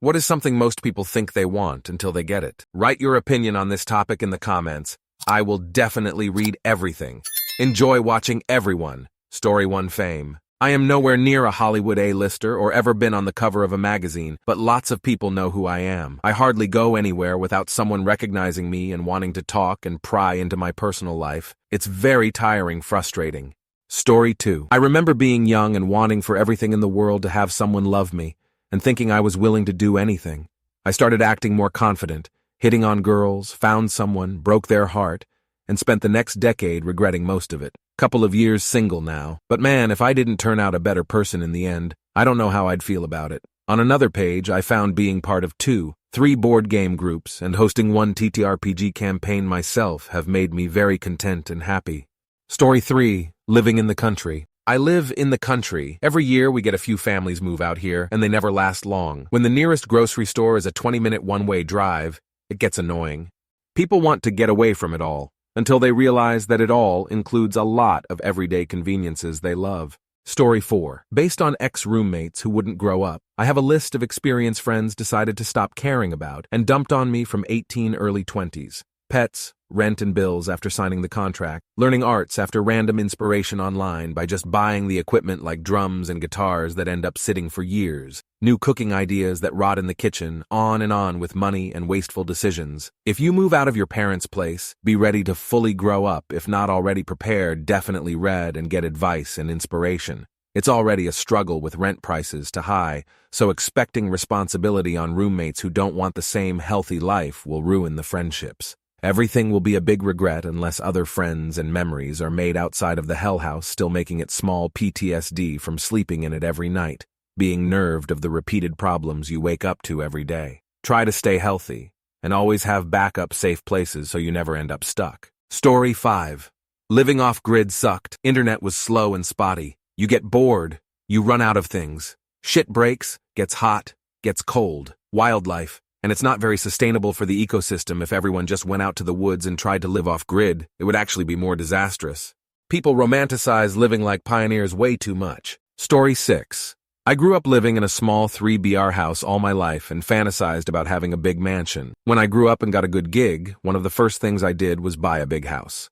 What is something most people think they want until they get it? Write your opinion on this topic in the comments. I will definitely read everything. Enjoy watching everyone. Story 1 fame. I am nowhere near a Hollywood A-lister or ever been on the cover of a magazine, but lots of people know who I am. I hardly go anywhere without someone recognizing me and wanting to talk and pry into my personal life. It's very tiring, frustrating. Story 2. I remember being young and wanting for everything in the world to have someone love me, and thinking I was willing to do anything. I started acting more confident, hitting on girls, found someone, broke their heart, and spent the next decade regretting most of it. Couple of years single now, but man, if I didn't turn out a better person in the end, I don't know how I'd feel about it. On another page, I found being part of 2, 3 board game groups and hosting 1 TTRPG campaign myself have made me very content and happy. Story 3. Living in the country. I live in the country. Every year we get a few families move out here, and they never last long. When the nearest grocery store is a 20-minute one-way drive, it gets annoying. People want to get away from it all, until they realize that it all includes a lot of everyday conveniences they love. Story 4. Based on ex-roommates who wouldn't grow up, I have a list of experienced friends decided to stop caring about and dumped on me from 18 early 20s. Pets, rent and bills after signing the contract, learning arts after random inspiration online by just buying the equipment like drums and guitars that end up sitting for years, new cooking ideas that rot in the kitchen, on with money and wasteful decisions. If you move out of your parents' place, be ready to fully grow up. If not already prepared, definitely read and get advice and inspiration. It's already a struggle with rent prices too high, so expecting responsibility on roommates who don't want the same healthy life will ruin the friendships. Everything will be a big regret unless other friends and memories are made outside of the hell house, still making it small PTSD from sleeping in it every night, being nerved of the repeated problems you wake up to every day. Try to stay healthy, and always have backup safe places so you never end up stuck. Story 5. Living off-grid sucked. Internet was slow and spotty. You get bored. You run out of things. Shit breaks, gets hot, gets cold. Wildlife. And it's not very sustainable for the ecosystem if everyone just went out to the woods and tried to live off-grid. It would actually be more disastrous. People romanticize living like pioneers way too much. Story 6. I grew up living in a small 3BR house all my life and fantasized about having a big mansion. When I grew up and got a good gig, one of the first things I did was buy a big house.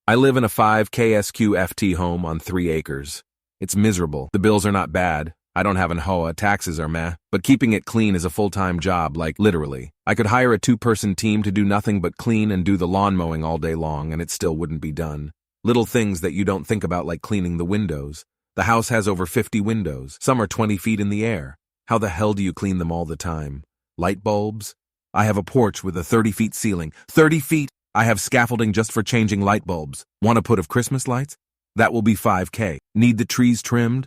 I live in a 5 KSQFT home on 3 acres. It's miserable. The bills are not bad. I don't have an HOA, taxes are meh, but keeping it clean is a full-time job, like literally. I could hire a 2-person team to do nothing but clean and do the lawn mowing all day long and it still wouldn't be done. Little things that you don't think about like cleaning the windows. The house has over 50 windows. Some are 20 feet in the air. How the hell do you clean them all the time? Light bulbs? I have a porch with a 30-feet ceiling. 30 feet! I have scaffolding just for changing light bulbs. Want a put of Christmas lights? That will be $5K. Need the trees trimmed?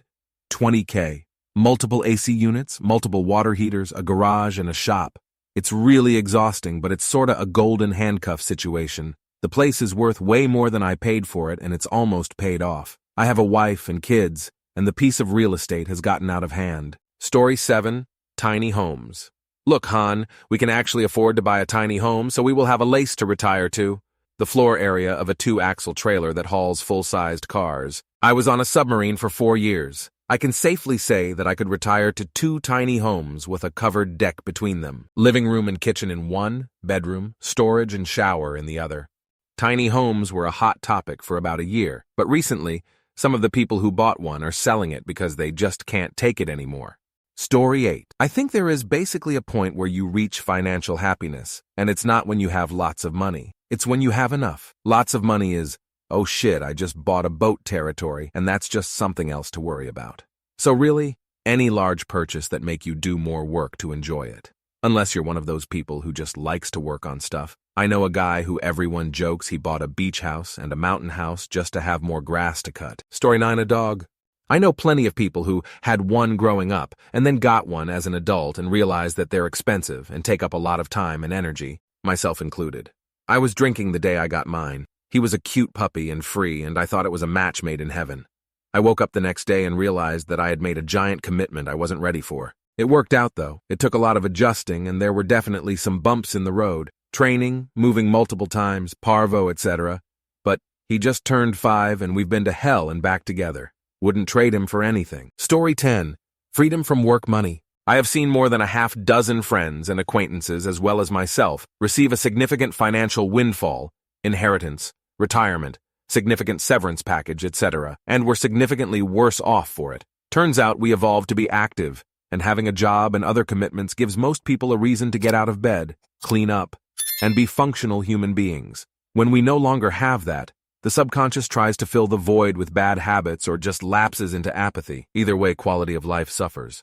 $20K. Multiple AC units, multiple water heaters, a garage, and a shop. It's really exhausting, but it's sorta a golden handcuff situation. The place is worth way more than I paid for it, and it's almost paid off. I have a wife and kids, and the piece of real estate has gotten out of hand. Story 7. Tiny homes. Look, Han, we can actually afford to buy a tiny home, so we will have a lace to retire to. The floor area of a 2-axle trailer that hauls full-sized cars. I was on a submarine for 4 years. I can safely say that I could retire to 2 tiny homes with a covered deck between them. Living room and kitchen in one, bedroom, storage and shower in the other. Tiny homes were a hot topic for about a year, but recently, some of the people who bought one are selling it because they just can't take it anymore. Story 8. I think there is basically a point where you reach financial happiness, and it's not when you have lots of money. It's when you have enough. Lots of money is, oh shit, I just bought a boat territory, and that's just something else to worry about. So really, any large purchase that make you do more work to enjoy it. Unless you're one of those people who just likes to work on stuff. I know a guy who everyone jokes he bought a beach house and a mountain house just to have more grass to cut. Story 9. A dog. I know plenty of people who had one growing up and then got one as an adult and realized that they're expensive and take up a lot of time and energy, myself included. I was drinking the day I got mine. He was a cute puppy and free, and I thought it was a match made in heaven. I woke up the next day and realized that I had made a giant commitment I wasn't ready for. It worked out, though. It took a lot of adjusting, and there were definitely some bumps in the road. Training, moving multiple times, parvo, etc. But he just turned 5, and we've been to hell and back together. Wouldn't trade him for anything. Story 10. Freedom from work money. I have seen more than a half dozen friends and acquaintances, as well as myself, receive a significant financial windfall, inheritance, retirement, significant severance package, etc., and were significantly worse off for it. Turns out we evolved to be active, and having a job and other commitments gives most people a reason to get out of bed, clean up, and be functional human beings. When we no longer have that, the subconscious tries to fill the void with bad habits or just lapses into apathy. Either way, quality of life suffers.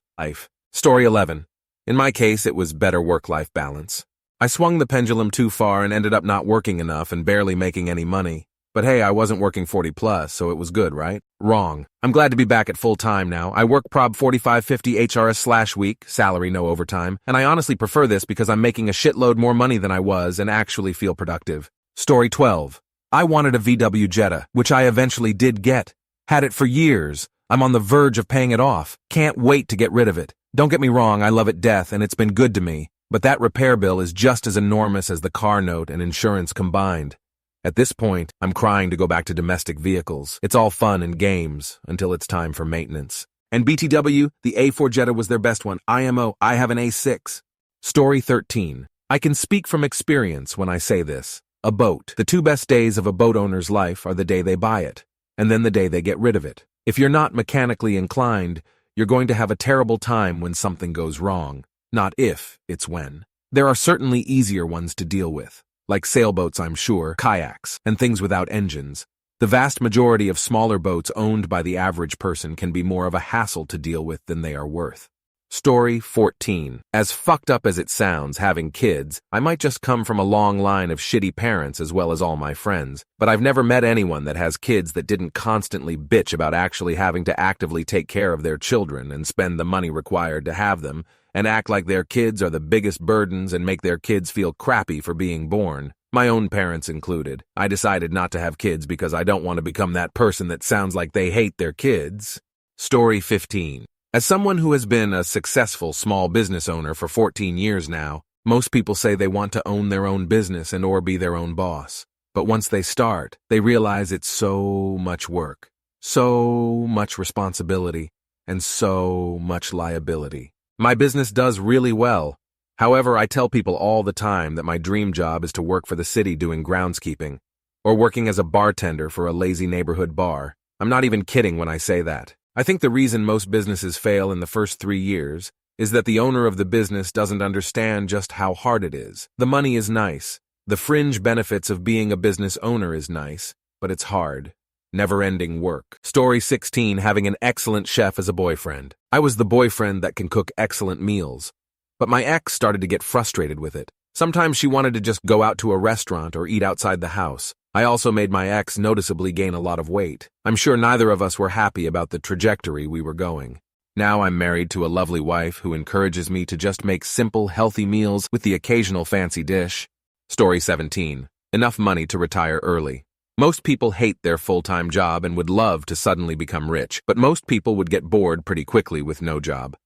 Story 11. In my case, it was better work-life balance. I swung the pendulum too far and ended up not working enough and barely making any money. But hey, I wasn't working 40 plus, so it was good, right? Wrong. I'm glad to be back at full time now. I work prob 45-50 HRS/week, salary no overtime, and I honestly prefer this because I'm making a shitload more money than I was and actually feel productive. Story 12. I wanted a VW Jetta, which I eventually did get. Had it for years. I'm on the verge of paying it off. Can't wait to get rid of it. Don't get me wrong, I love it death and it's been good to me, but that repair bill is just as enormous as the car note and insurance combined. At this point, I'm crying to go back to domestic vehicles. It's all fun and games until it's time for maintenance. And BTW, the A4 Jetta was their best one. IMO, I have an A6. Story 13. I can speak from experience when I say this. A boat. The two best days of a boat owner's life are the day they buy it, and then the day they get rid of it. If you're not mechanically inclined, you're going to have a terrible time when something goes wrong. Not if, it's when. There are certainly easier ones to deal with, like sailboats, I'm sure, kayaks, and things without engines. The vast majority of smaller boats owned by the average person can be more of a hassle to deal with than they are worth. Story 14. As fucked up as it sounds, having kids, I might just come from a long line of shitty parents as well as all my friends, but I've never met anyone that has kids that didn't constantly bitch about actually having to actively take care of their children and spend the money required to have them, and act like their kids are the biggest burdens and make their kids feel crappy for being born. My own parents included. I decided not to have kids because I don't want to become that person that sounds like they hate their kids. Story 15. As someone who has been a successful small business owner for 14 years now, most people say they want to own their own business and or be their own boss. But once they start, they realize it's so much work, so much responsibility, and so much liability. My business does really well. However, I tell people all the time that my dream job is to work for the city doing groundskeeping, or working as a bartender for a lazy neighborhood bar. I'm not even kidding when I say that. I think the reason most businesses fail in the first 3 years is that the owner of the business doesn't understand just how hard it is. The money is nice. The fringe benefits of being a business owner is nice, but it's hard. Never-ending work. Story 16. Having an excellent chef as a boyfriend. I was the boyfriend that can cook excellent meals, but my ex started to get frustrated with it. Sometimes she wanted to just go out to a restaurant or eat outside the house. I also made my ex noticeably gain a lot of weight. I'm sure neither of us were happy about the trajectory we were going. Now I'm married to a lovely wife who encourages me to just make simple, healthy meals with the occasional fancy dish. Story 17. Enough money to retire early. Most people hate their full-time job and would love to suddenly become rich, but most people would get bored pretty quickly with no job.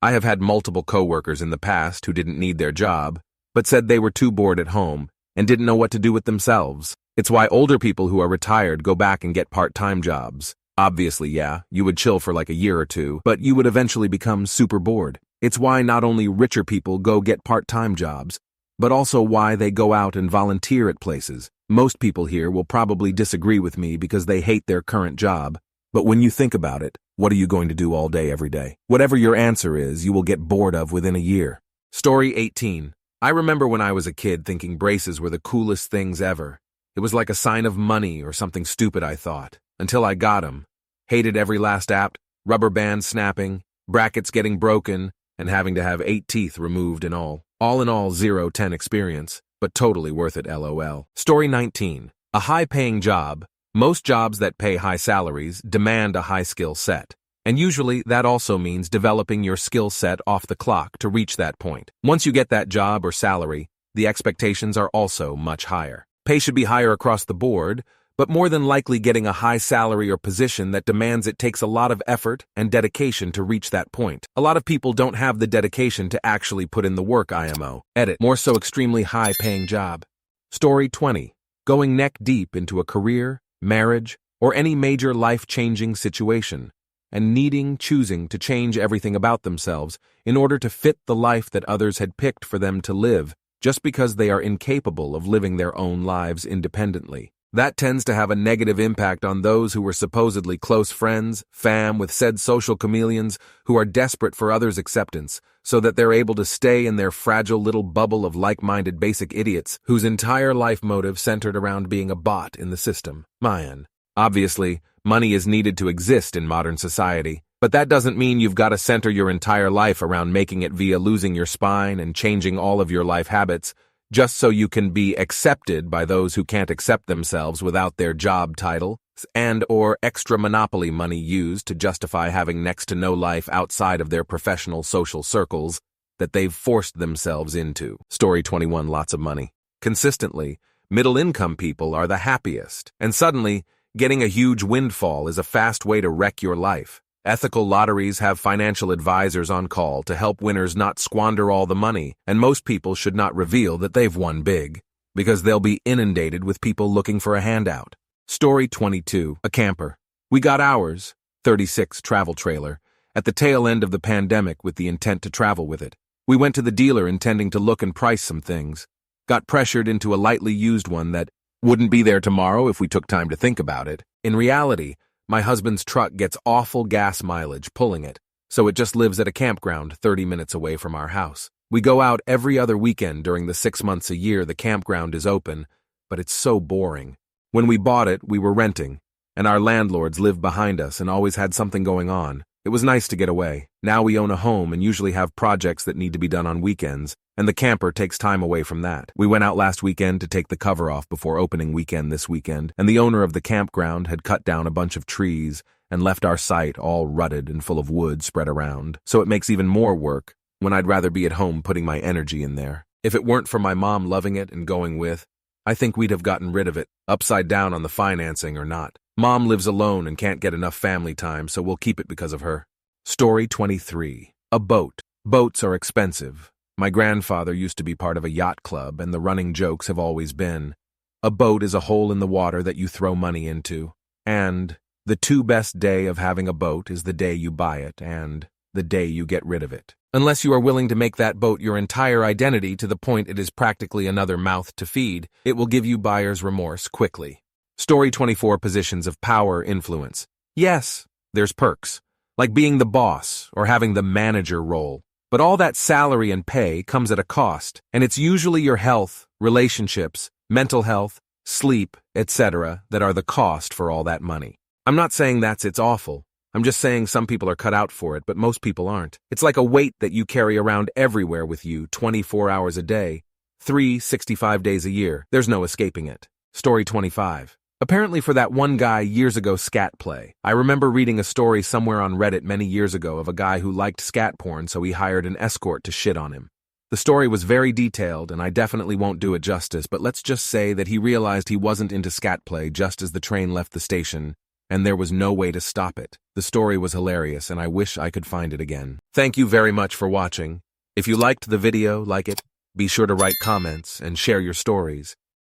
I have had multiple coworkers in the past who didn't need their job, but said they were too bored at home and didn't know what to do with themselves. It's why older people who are retired go back and get part-time jobs. Obviously, yeah, you would chill for like a year or two, but you would eventually become super bored. It's why not only richer people go get part-time jobs, but also why they go out and volunteer at places. Most people here will probably disagree with me because they hate their current job, but when you think about it, what are you going to do all day every day? Whatever your answer is, you will get bored of within a year. Story 18. I remember when I was a kid thinking braces were the coolest things ever. It was like a sign of money or something stupid, I thought, until I got them. Hated every last apt, rubber band snapping, brackets getting broken, and having to have 8 teeth removed and all. All in all, 0-10 experience, but totally worth it, LOL. Story 19. A high-paying job. Most jobs that pay high salaries demand a high skill set. And usually that also means developing your skill set off the clock to reach that point. Once you get that job or salary, the expectations are also much higher. Pay should be higher across the board, but more than likely getting a high salary or position that demands it takes a lot of effort and dedication to reach that point. A lot of people don't have the dedication to actually put in the work, IMO. Edit. More so extremely high-paying job. Story 20. Going neck deep into a career, marriage, or any major life-changing situation. and choosing to change everything about themselves in order to fit the life that others had picked for them to live, just because they are incapable of living their own lives independently. That tends to have a negative impact on those who were supposedly close friends, fam with said social chameleons who are desperate for others' acceptance, so that they're able to stay in their fragile little bubble of like-minded basic idiots whose entire life motive centered around being a bot in the system. Mayan. Obviously, money is needed to exist in modern society, but that doesn't mean you've got to center your entire life around making it via losing your spine and changing all of your life habits, just so you can be accepted by those who can't accept themselves without their job title and/or extra monopoly money used to justify having next to no life outside of their professional social circles that they've forced themselves into. Story 21. Lots of money. Consistently, middle-income people are the happiest, and suddenly, getting a huge windfall is a fast way to wreck your life. Ethical lotteries have financial advisors on call to help winners not squander all the money, and most people should not reveal that they've won big, because they'll be inundated with people looking for a handout. Story 22. A camper. We got ours, 36 travel trailer, at the tail end of the pandemic with the intent to travel with it. We went to the dealer intending to look and price some things. Got pressured into a lightly used one that wouldn't be there tomorrow if we took time to think about it. In reality, my husband's truck gets awful gas mileage pulling it, so it just lives at a campground 30 minutes away from our house. We go out every other weekend during the 6 months a year the campground is open, but it's so boring. When we bought it, we were renting, and our landlords lived behind us and always had something going on. It was nice to get away. Now we own a home and usually have projects that need to be done on weekends, and the camper takes time away from that. We went out last weekend to take the cover off before opening weekend this weekend, and the owner of the campground had cut down a bunch of trees and left our site all rutted and full of wood spread around, so it makes even more work when I'd rather be at home putting my energy in there. If it weren't for my mom loving it and going with, I think we'd have gotten rid of it, upside down on the financing or not. Mom lives alone and can't get enough family time, so we'll keep it because of her. Story 23. A boat. Boats are expensive. My grandfather used to be part of a yacht club, and the running jokes have always been, a boat is a hole in the water that you throw money into, and the two best day of having a boat is the day you buy it and the day you get rid of it. Unless you are willing to make that boat your entire identity to the point it is practically another mouth to feed, it will give you buyer's remorse quickly. Story 24. Positions of power influence. Yes, there's perks, like being the boss or having the manager role. But all that salary and pay comes at a cost, and it's usually your health, relationships, mental health, sleep, etc. that are the cost for all that money. I'm not saying it's awful. I'm just saying some people are cut out for it, but most people aren't. It's like a weight that you carry around everywhere with you 24 hours a day, 365 days a year. There's no escaping it. Story 25. Apparently for that one guy years ago scat play. I remember reading a story somewhere on Reddit many years ago of a guy who liked scat porn, so he hired an escort to shit on him. The story was very detailed, and I definitely won't do it justice, but let's just say that he realized he wasn't into scat play just as the train left the station, and there was no way to stop it. The story was hilarious, and I wish I could find it again. Thank you very much for watching. If you liked the video, like it, be sure to write comments and share your stories.